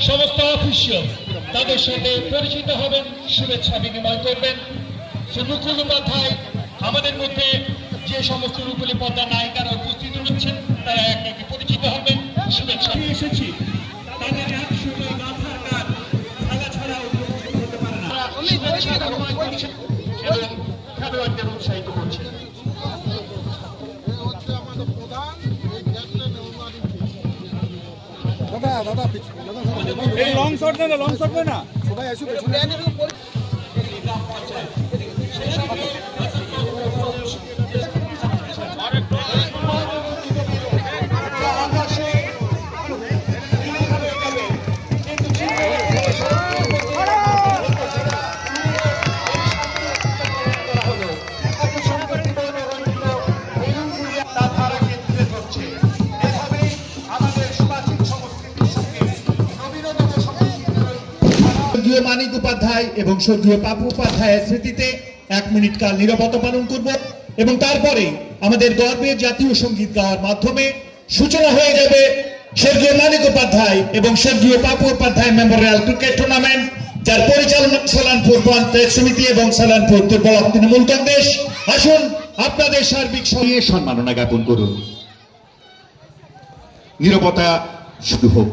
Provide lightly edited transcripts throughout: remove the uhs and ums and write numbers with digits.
সমস্ত অফিসিয়াল তাদের সাথে পরিচিত হবেন, শুভেচ্ছা বিনিময় করবেন। মুকুল উপাধ্যায় আমাদের মধ্যে যে সমস্ত রূপলী পর্দা নায়িকারা উপস্থিত রয়েছেন তারা এক একে পরিচিত হবেন, শুভেচ্ছা এসেছি। তাদের একসময় মাথার কাজ খেলা ছাড়া হতে পারে না, শুভেচ্ছা বিনিময় করছেন এবং খেলোয়াড়দের উৎসাহিত করছেন। লং শট না সবাই আসুক স্বর্গীয় মানিক উপাধ্যায় এবং স্বর্গীয় পাপু উপাধ্যায়ের স্মৃতিতে 1 মিনিট কাল নীরবতা পালন করব এবং তারপরে আমাদের গর্বের জাতীয় সঙ্গীত গাওয়ার মাধ্যমে সূচনা হয়ে যাবে স্বর্গীয় মানিক উপাধ্যায় এবং স্বর্গীয় Papu Upadhyay Memorial cricket tournament, যার পরিচালনা সালানপুর পঞ্চায়েত সমিতি এবং সালানপুর উত্তর ব্লক তৃণমূল কংগ্রেস। আসুন আপনাদের সার্বিক সঙ্গে সম্মাননা জ্ঞাপন করুন। নীরবতা শুরু হোক।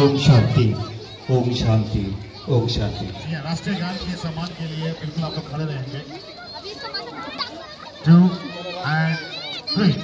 ओम शांति, ओम शांति, ओम शांति। राष्ट्रीय गान के सम्मान के लिए बिल्कुल आप लोग खड़े रहेंगे। 2 and 3।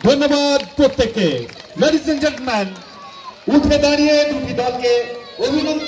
ধন্যবাদ প্রত্যেককে। লেডিজ এন্ড জেন্টলম্যান, উঠে দাঁড়িয়ে দুটি দলকে অভিনন্দন।